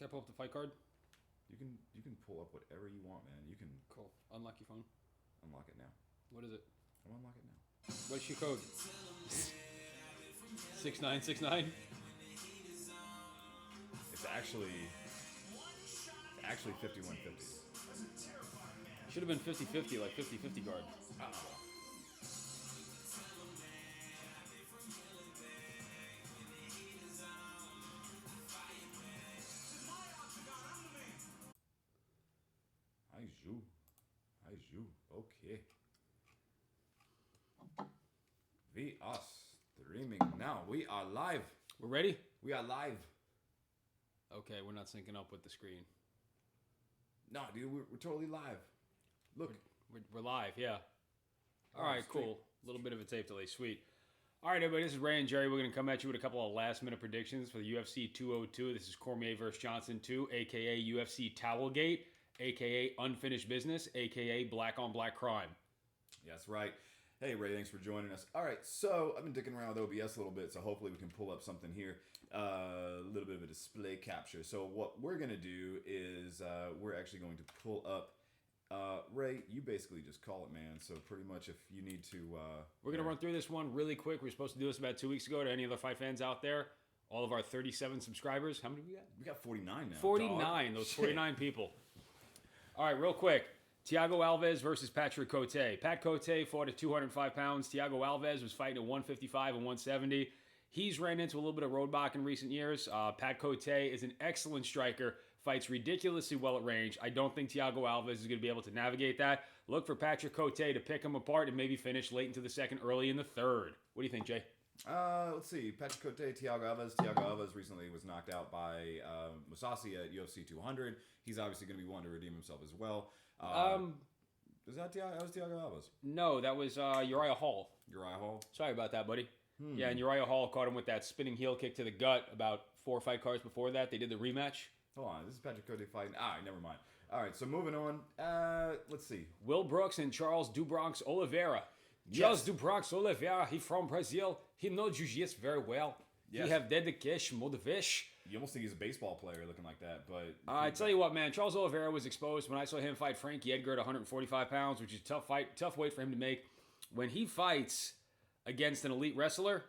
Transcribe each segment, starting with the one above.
Can I pull up the fight card? You can pull up whatever you want, man. You can Cool. Unlock your phone. unlock it now. What is it? I'll unlock it now. What's your code? 6969. It's actually 5150. Should have been 50-50, like 50-50 guard. Hi, you. Okay. We are streaming now. We are live. We're ready? We are live. Okay, we're not syncing up with the screen. No, dude, we're totally live. Look. We're live, yeah. All Oh, right, sweet. cool. A little bit of a tape delay. Sweet. All right, everybody, this is Ray and Jerry. We're going to come at you with a couple of last-minute predictions for the UFC 202. This is Cormier versus Johnson 2, a.k.a. UFC Towelgate, a.k.a. Unfinished Business, a.k.a. Black-on-Black Crime. That's right. Hey, Ray, thanks for joining us. All right, so I've been dicking around with OBS a little bit, so hopefully we can pull up something here. A little bit of a display capture. So what we're going to do is we're actually going to pull up Ray, you basically just call it, man. So pretty much if you need to... We're going to run through this one really quick. We were supposed to do this about 2 weeks ago to any other fight fans out there. All of our 37 subscribers. How many do we got? We got 49 now. 49. Dog. Those Shit. 49 people. All right, real quick. Thiago Alves versus Patrick Cote. Pat Cote fought at 205 pounds. Thiago Alves was fighting at 155 and 170. He's ran into a little bit of roadblock in recent years. Pat Cote is an excellent striker. Fights ridiculously well at range. I don't think Thiago Alves is going to be able to navigate that. Look for Patrick Cote to pick him apart and maybe finish late into the second, early in the third. What do you think, Jay? Let's see. Patrick Cote, Thiago Alves. Thiago Alves recently was knocked out by Musasi at UFC 200. He's obviously going to be one to redeem himself as well. Was that Thiago Alves? No, that was Uriah Hall. Uriah Hall? Sorry about that, buddy. Yeah, and Uriah Hall caught him with that spinning heel kick to the gut about 4 or 5 cards before that. They did the rematch. Hold on. This is Patrick Cote fighting. Never mind. All right, so moving on. Let's see. Will Brooks and Charles Dubronx Oliveira. Yes. Charles Dubronx Oliveira, he from Brazil. He knows jiu-jitsu very well. Yes. He have dedication, motivation. You almost think he's a baseball player looking like that, but... I tell you what, man. Charles Oliveira was exposed when I saw him fight Frankie Edgar at 145 pounds, which is a tough fight, tough weight for him to make. When he fights against an elite wrestler,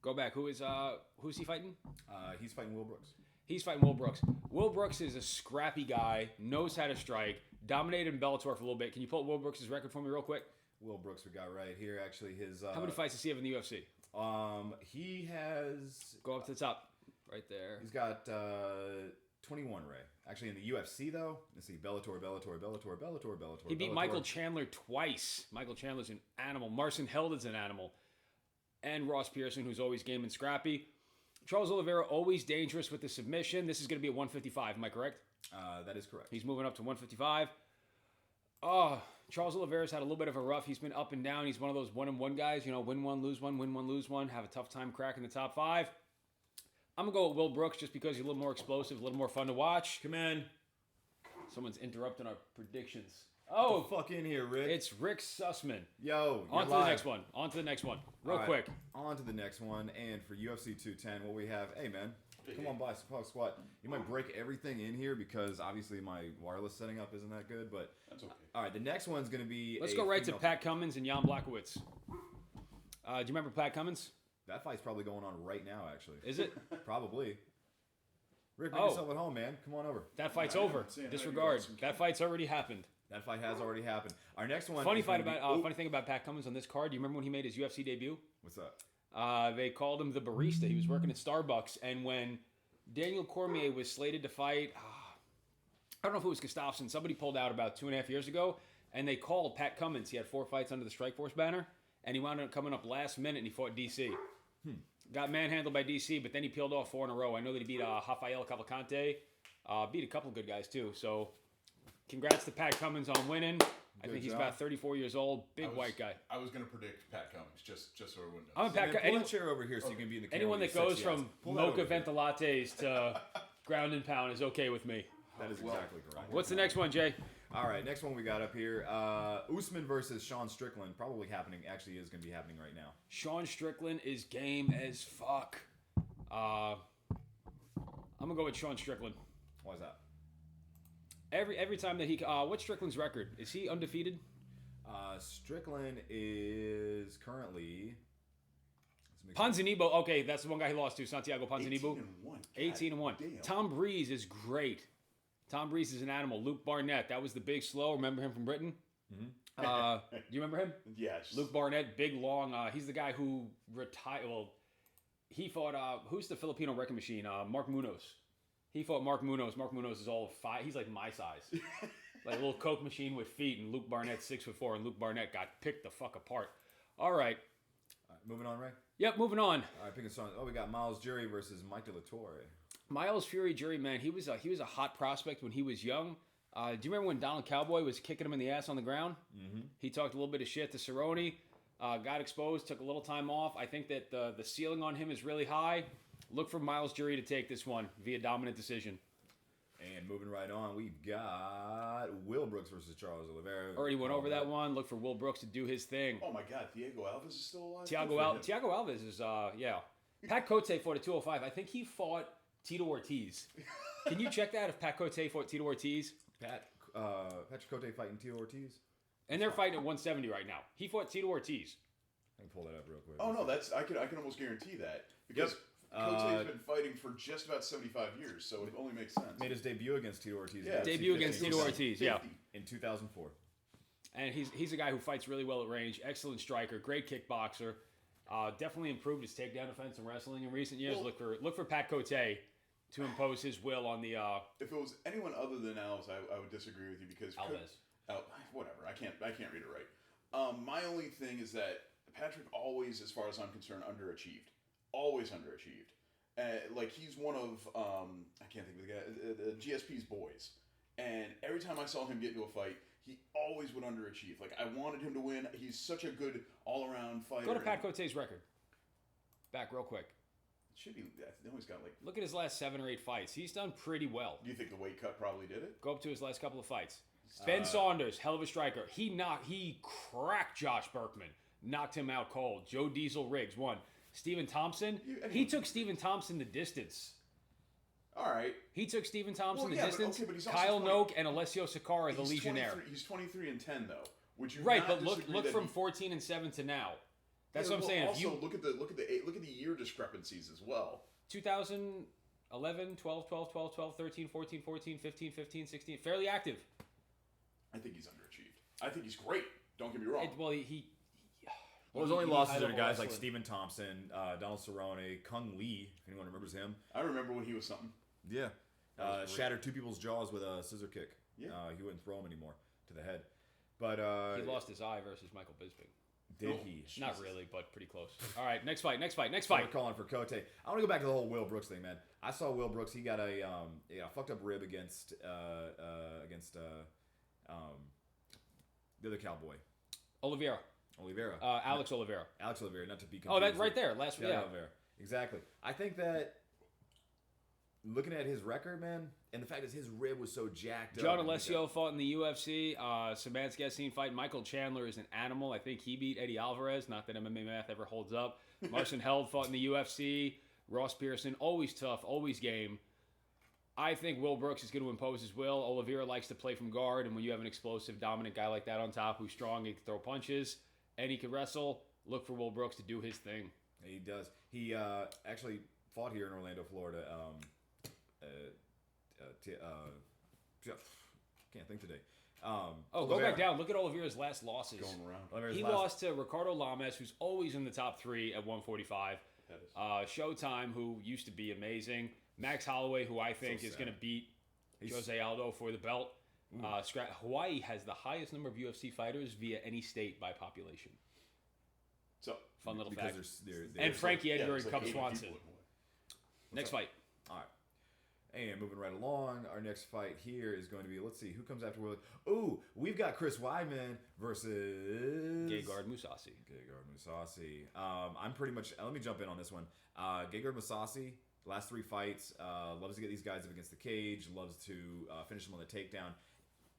go back. Who's he fighting? He's fighting Will Brooks. He's fighting Will Brooks. Will Brooks is a scrappy guy, knows how to strike, dominated in Bellator for a little bit. Can you pull up Will Brooks' record for me real quick? Will Brooks, we got right here. Actually, his... How many fights does he have in the UFC? He has... Go up to the top. Right there. He's got 21, Ray. Actually, in the UFC, though, let's see, Bellator. He beat Michael Chandler twice. Michael Chandler's an animal. Marcin Held's an animal. And Ross Pearson, who's always game and scrappy. Charles Oliveira, always dangerous with the submission. This is going to be at 155. Am I correct? That is correct. He's moving up to 155. Charles Oliveira's had a little bit of a rough. He's been up and down. He's one of those one-and-one guys. You know, win one, lose one, win one, lose one. Have a tough time cracking the top 5. I'm going to go with Will Brooks just because he's a little more explosive, a little more fun to watch. Come in. Someone's interrupting our predictions. Oh, fuck in here, Rick. It's Rick Sussman. Yo, on to the next one. On to the next one. Real quick. On to the next one. And for UFC 210, what we have, hey, man, come on by, squat. You might break everything in here because obviously my wireless setting up isn't that good, but that's okay. All right, the next one's going to be Let's go right to Pat Cummins and Jan Blachowicz. Do you remember Pat Cummins? That fight's probably going on right now, actually. Is it? Probably. Rick, make yourself at home, man. Come on over. That fight's over. Disregard. That fight's already happened. That fight has already happened. Our next one. Funny thing about Pat Cummins on this card. Do you remember when he made his UFC debut? What's that? They called him the barista. He was working at Starbucks, and when Daniel Cormier was slated to fight, I don't know if it was Gustafsson. Somebody pulled out about 2.5 years ago, and they called Pat Cummins. He had 4 fights under the Strikeforce banner, and he wound up coming up last minute, and he fought DC. Got manhandled by DC, but then he peeled off 4 in a row. I know that he beat Rafael Cavalcante. Beat a couple good guys, too. So, congrats to Pat Cummins on winning. I think he's about 34 years old. Big white guy. I was going to predict Pat Cummins, just so everyone knows. I'm a Pat Cummins. Pull a chair over here so you can be in the camera. Anyone that goes from mocha venti lattes to ground and pound is okay with me. That is exactly correct. What's the next one, Jay? All right, next one we got up here. Usman versus Sean Strickland. Probably happening. Actually is going to be happening right now. Sean Strickland is game as fuck. I'm gonna go with Sean Strickland. Why is that? Every time that he, what's Strickland's record? Is he undefeated? Strickland is currently. Ponzinibbio. Okay, that's the one guy he lost to. Santiago Ponzinibbio. 18-1. 18-1. Tom Breeze is great. Tom Breeze is an animal. Luke Barnett. That was the big slow. Remember him from Britain? Mm-hmm. Do you remember him? Yes. Luke Barnett, big, long. He's the guy who retired. Well, he fought. Who's the Filipino wrecking machine? Mark Munoz. He fought Mark Munoz. Mark Munoz is all of 5. He's like my size. Like a little Coke machine with feet. And Luke Barnett's 6'4", and Luke Barnett got picked the fuck apart. All right. Moving on, Ray? Yep, moving on. All right, pick a song. Oh, we got Miles Jury versus Mike De La Torre. Miles Fury Jury, man, he was a hot prospect when he was young. Do you remember when Donald Cowboy was kicking him in the ass on the ground? Mm-hmm. He talked a little bit of shit to Cerrone, got exposed, took a little time off. I think that the ceiling on him is really high. Look for Miles Jury to take this one via dominant decision. And moving right on, we've got Will Brooks versus Charles Oliveira. Already went over that one. Look for Will Brooks to do his thing. Oh my God, Thiago Alves is still alive. Thiago Alves is yeah. Pat Cote fought at 205. I think he fought Tito Ortiz. Can you check that if Pat Cote fought Tito Ortiz? Patrick Cote fighting Tito Ortiz. And they're fighting at 170 right now. He fought Tito Ortiz. I can pull that up real quick. Oh no, I can almost guarantee that because Cote's been fighting for just about 75 years, so it only makes sense. Made his debut against Tito Ortiz. Yeah. Debut against Tito Ortiz, yeah. In 2004. And he's a guy who fights really well at range. Excellent striker, great kickboxer. Definitely improved his takedown defense in wrestling in recent years. Well, Look for Pat Cote to impose his will on the. If it was anyone other than Alves, I would disagree with you because Alves. Whatever. I can't read it right. My only thing is that Patrick always, as far as I'm concerned, underachieved. Always underachieved. Like he's one of I can't think of the guy, GSP's boys, and every time I saw him get into a fight, he always would underachieve. Like I wanted him to win. He's such a good all-around fighter. Go to Pat Cote's record. Back real quick. It should be. I know he's got like. Look at his last 7 or 8 fights. He's done pretty well. Do you think the weight cut probably did it? Go up to his last couple of fights. Ben Saunders, hell of a striker. He cracked Josh Berkman, knocked him out cold. Joe Diesel Riggs won. Stephen Thompson, he took Stephen Thompson the distance. All right. He took Stephen Thompson the but distance. but he's also Kyle Noak and Alessio Sakara, the Legionnaire. He's 23-10 though. Would you right? not But disagree look that from 14-7 to now. That's yeah, what I'm saying. Also, if you look at the year discrepancies as well. 2011, 12, 12, 12, 12, 13, 14, 14, 15, 15, 16, fairly active. I think he's underachieved. I think he's great. Don't get me wrong. Well, his only losses are to guys wrestling. like Stephen Thompson, Donald Cerrone, Kung Lee, if anyone remembers him. I remember when he was something. Yeah. Shattered 2 people's jaws with a scissor kick. Yeah. He wouldn't throw him anymore to the head. But he lost his eye versus Michael Bisping. Did he? Not really, but pretty close. All right, next fight. We're calling for Cote. I want to go back to the whole Will Brooks thing, man. I saw Will Brooks. He got a fucked up rib against the other cowboy. Oliveira. Alex Oliveira. Alex Oliveira, not to be confused. Oh, that's right there. Last yeah. Oliveira. Exactly. I think that looking at his record, man, and the fact that his rib was so jacked up. John Alessio fought in the UFC. Samansky seen fight. Michael Chandler is an animal. I think he beat Eddie Alvarez. Not that MMA math ever holds up. Marcin Held fought in the UFC. Ross Pearson, always tough, always game. I think Will Brooks is going to impose his will. Oliveira likes to play from guard, and when you have an explosive, dominant guy like that on top who's strong, he can throw punches, and he can wrestle, look for Will Brooks to do his thing. He does. He actually fought here in Orlando, Florida. Can't think today. Go back down. Look at Oliveira's last losses. Going around. He lost to Ricardo Lames, who's always in the top 3 at 145. Showtime, who used to be amazing. Max Holloway, who I think is going to beat Jose Aldo for the belt. Hawaii has the highest number of UFC fighters via any state by population. So fun little fact. They're and Frankie Edgar and like Cub 80 Swanson. people. Next fight. All right. And moving right along, our next fight here is going to be, let's see, who comes after Will? Ooh, we've got Chris Weidman versus... Gegard Mousasi. I'm pretty much... Let me jump in on this one. Gegard Mousasi, last 3 fights, loves to get these guys up against the cage, loves to finish them on the takedown.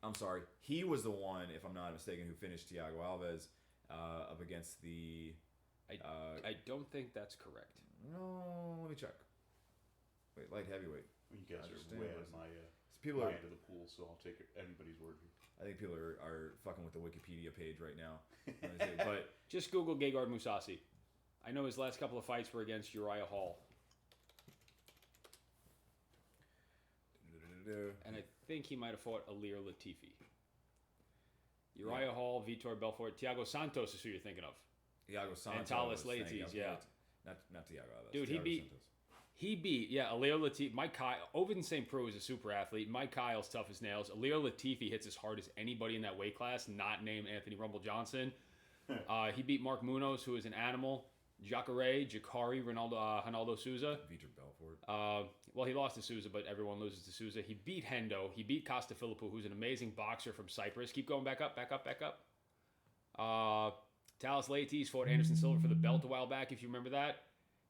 I'm sorry, he was the one, if I'm not mistaken, who finished Thiago Alves up against the... I don't think that's correct. No, let me check. Wait, light heavyweight. You guys are understand. way out of my People my are. end of the pool, so I'll take anybody's word here. I think people are fucking with the Wikipedia page right now. But Just Google Gegard Mousasi. I know his last couple of fights were against Uriah Hall. And I think he might have fought Alir Latifi. Uriah Hall, Vitor Belfort, Thiago Santos is who you're thinking of. Thiago Santos And Thales thank you. Leites, yeah. Not Thiago. That's Dude, he Thiago beat- Santos. He beat, Alir Latifi. Mike Kyle, Ovid St. Preux is a super athlete. Mike Kyle's tough as nails. Alir Latifi hits as hard as anybody in that weight class, not named Anthony Rumble Johnson. He beat Mark Munoz, who is an animal. Jacare, Ronaldo Souza. Vitor Belfort. Well, he lost to Souza, but everyone loses to Souza. He beat Hendo. He beat Costa Filippo, who's an amazing boxer from Cyprus. Keep going, back up. Thales Leites fought Anderson Silva for the belt a while back, if you remember that.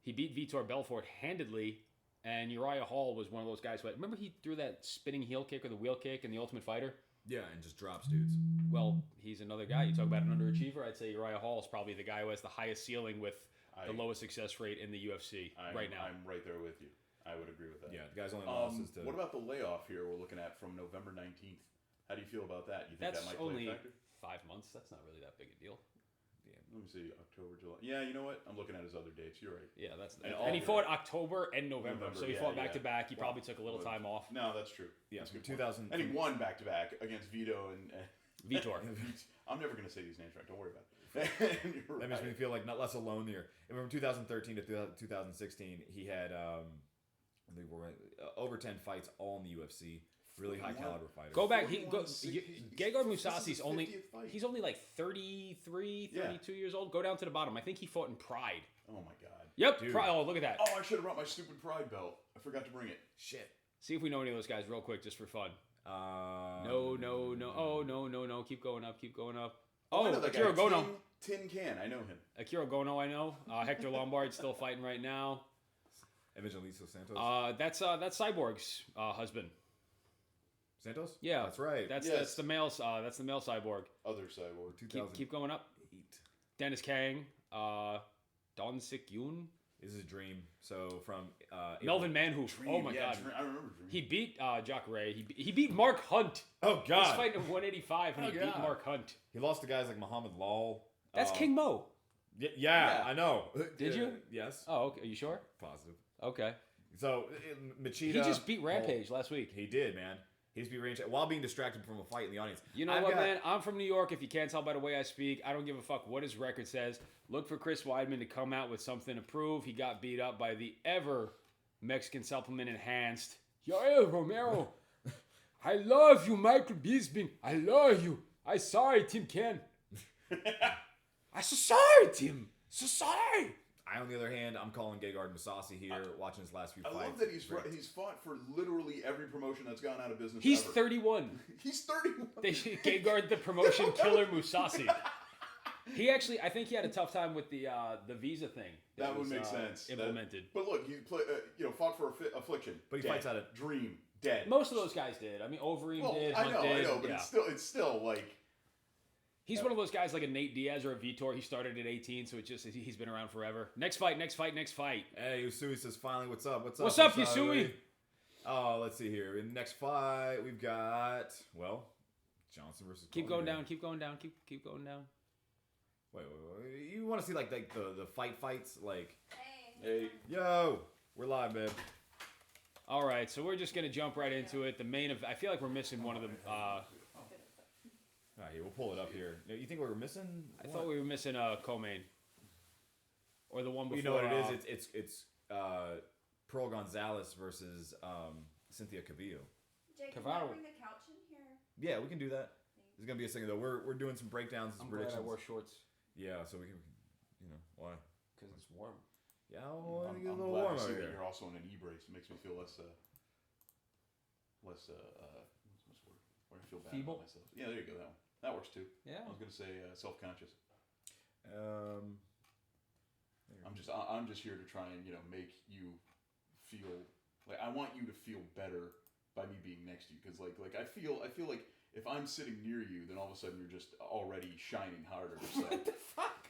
He beat Vitor Belfort handedly, and Uriah Hall was one of those guys who remember he threw that spinning heel kick or the wheel kick in The Ultimate Fighter? Yeah, and just drops dudes. Well, he's another guy. You talk about an underachiever, I'd say Uriah Hall is probably the guy who has the highest ceiling with the lowest success rate in the UFC right now. I'm right there with you. I would agree with that. Yeah, the guy's only losses to. What about the layoff here we're looking at from November 19th? How do you feel about that? You think That's that might play only a factor? 5 months. That's not really that big a deal. Let me see, October, July. Yeah, you know what? I'm looking at his other dates. You're right. Yeah, that's And and he fought October and November, so he yeah, fought back to yeah. back. He probably took a little time off. No, that's true. Yeah, That's a from good point. 2000. And he won back to back against Vito and Vitor. I'm never going to say these names right. Don't worry about it. You're That makes me right. feel like not less alone here. And from 2013 to 2016, he had they were over 10 fights all in the UFC. Really high caliber fighters. Go back. 41, Gegard this is Mousasi's his only 50th fight. he's only like 33, 32 years old. Go down to the bottom. I think he fought in Pride. Oh my god. Yep. Dude. Pride. Oh, look at that. Oh, I should have brought my stupid Pride belt. I forgot to bring it. Shit. See if we know any of those guys real quick, just for fun. No. No. Oh, no. Keep going up. I Oh, know that Akira guy. Gono. Tin Can. I know him. Akira Gono, I know. Hector Lombard's still fighting right now. Evangelista Santos. That's Cyborg's husband. Santos? Yeah, That's right. That's the male. That's the male cyborg. Other cyborg. 2008. Keep going up. Dennis Kang. Don Sik Yoon. This is a dream. So from Melvin Manhoef. Oh my god. I remember Dream. He beat Jacare. He beat Mark Hunt. Oh He's god. fighting at 185 and he beat God. Mark Hunt. He lost to guys like Muhammad Lal. That's King Mo. Yeah, Yeah. I know. Did you? Yes. Oh, okay. Are you sure? Positive. Okay. So Machida. He just beat Rampage last week. He did, man. He just beat Rampage while being distracted from a fight in the audience. You know what, man? I'm from New York. If you can't tell by the way I speak, I don't give a fuck what his record says. Look for Chris Weidman to come out with something to prove. He got beat up by the ever Mexican supplement enhanced Yoel Romero. I love you, Michael Bisping. I love you. I sorry, Tim Ken. I'm so sorry, Tim. So sorry. On the other hand, I'm calling Gegard Mousasi here, watching his last few I fights. love that he's Great. fought for literally every promotion that's gone out of business. He's ever. 31. He's 31. They should Gegard the promotion killer Mousasi. He actually, I think he had a tough time with the visa thing. That would was, make sense. Implemented. But look, he fought for Affliction. But he dead. fights out of- Dream. Dead. Most of those guys did. I mean, Overeem Well, did. I Hunt know, did. but Yeah. it's still like. He's one of those guys like a Nate Diaz or a Vitor. He started at 18, so he's been around forever. Next fight. Hey, Usui says finally, what's up? What's up, Usui? Oh, let's see here. In the next fight, we've got Johnson versus. Keep going Cormier. down. Keep going down. Keep going down. Wait. You want to see like the fights? Like, Hey. yo, we're live, babe. All right, so we're just gonna jump right into it. The main of I feel like we're missing one of the. All right, we'll pull it up here. You think we were missing? I thought we were missing co-main. Or the one before. You know what it is? It's Pearl Gonzalez versus Cynthia Cavillo. Jake, can Cavaro. you bring the couch in here? Yeah, we can do that. There's gonna be a second though. We're doing some breakdowns, some I'm glad I predictions. wore shorts Yeah, so we can, why? because it's warm. Yeah, I want to get a I'm little glad warm to out see that here. you're also in an e-brace. It makes me feel less what's the word? Where I feel bad Feeble? about myself. Yeah, there you go. That one. That works too. Yeah. I was gonna say self-conscious. I'm just here to try and make you feel like I want you to feel better by me being next to you because like I feel like if I'm sitting near you, then all of a sudden you're just already shining harder. So. What the fuck?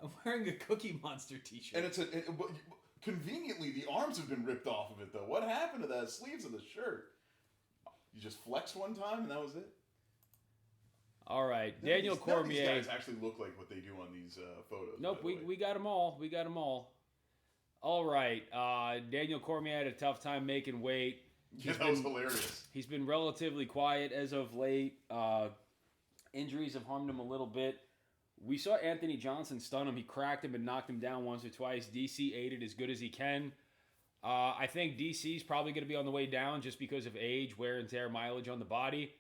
I'm wearing a Cookie Monster t-shirt. And it's Conveniently, the arms have been ripped off of it, though. What happened to the sleeves of the shirt? You just flexed one time and that was it? All right, Daniel None of Cormier. these guys actually look like what they do on these photos. Nope, by the way. we got them all. We got them all. All right, Daniel Cormier had a tough time making weight. Yeah, that was hilarious. He's been relatively quiet as of late. Injuries have harmed him a little bit. We saw Anthony Johnson stun him. He cracked him and knocked him down once or twice. DC ate it as good as he can. I think DC's probably going to be on the way down just because of age, wear and tear, mileage on the body.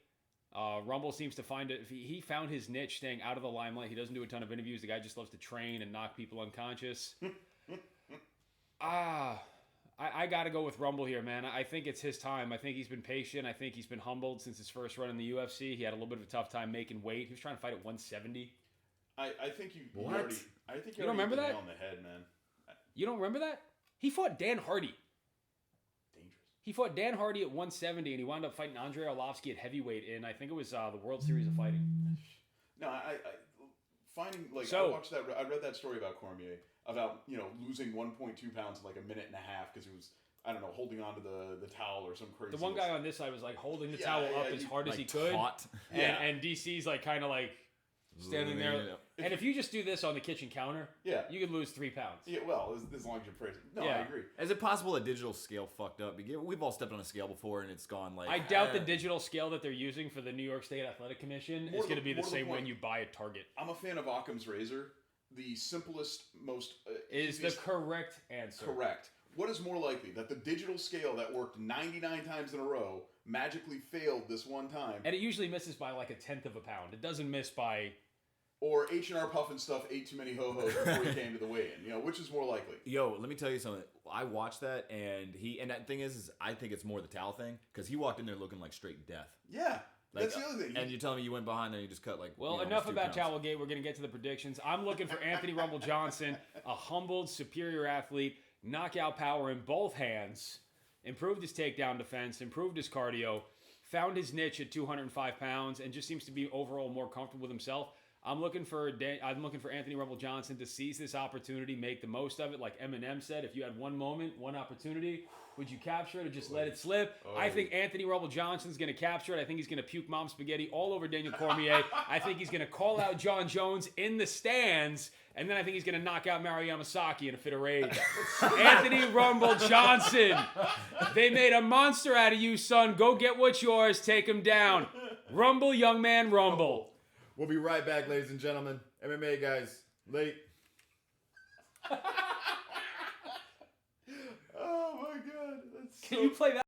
Rumble seems to find it. He found his niche staying out of the limelight. He doesn't do a ton of interviews. The guy just loves to train and knock people unconscious. I got to go with Rumble here, man. I think it's his time. I think he's been patient. I think he's been humbled since his first run in the UFC. He had a little bit of a tough time making weight. He was trying to fight at 170. I think you What? already. I think You don't remember hit the that? nail on the head, man. You don't remember that? He fought Dan Hardy. Dangerous. He fought Dan Hardy at 170, and he wound up fighting Andrei Arlovsky at heavyweight in, I think it was the World Series of Fighting. No, I finding like So- I watched that. I read that story about Cormier about losing 1.2 pounds in like a minute and a half because he was holding onto the towel or some crazy. The one guy on this side was like holding the Yeah, towel yeah, up as hard as he Like could. taut. And DC's like kind of like standing there. Yeah. And if you just do this on the kitchen counter, Yeah. you could lose 3 pounds. Yeah, well, as long as you're praising. No, Yeah. I agree. Is it possible a digital scale fucked up? Because we've all stepped on a scale before and it's gone like. I doubt the digital scale that they're using for the New York State Athletic Commission More is to going to be the more to the same when point. you buy at Target. I'm a fan of Occam's razor. The simplest, most Is the easiest- correct answer. correct. What is more likely that the digital scale that worked 99 times in a row magically failed this one time, And it usually misses by like 1/10 of a pound. It doesn't miss by. or H&R Puffin stuff ate too many ho-hos before he came to the weigh-in? Which is more likely? Yo, let me tell you something. I watched that and that thing is I think it's more the towel thing because he walked in there looking like straight death. Yeah, Like, that's the other thing. And you're telling me you went behind there and you just cut like. Well, almost enough 2 about pounds. Towelgate. We're going to get to the predictions. I'm looking for Anthony Rumble Johnson, a humbled, superior athlete, knockout power in both hands, improved his takedown defense, improved his cardio, found his niche at 205 pounds, and just seems to be overall more comfortable with himself. I'm looking for Anthony Rumble Johnson to seize this opportunity, make the most of it. Like Eminem said, if you had one moment, one opportunity, would you capture it or just let it slip? I think Anthony Rumble Johnson's going to capture it. I think he's going to puke mom spaghetti all over Daniel Cormier. I think he's going to call out John Jones in the stands, and then I think he's going to knock out Mario Yamasaki in a fit of rage. Anthony Rumble Johnson, they made a monster out of you, son. Go get what's yours. Take him down. Rumble, young man, rumble. We'll be right back, ladies and gentlemen. MMA guys, late. Oh my god, that's Can you play that?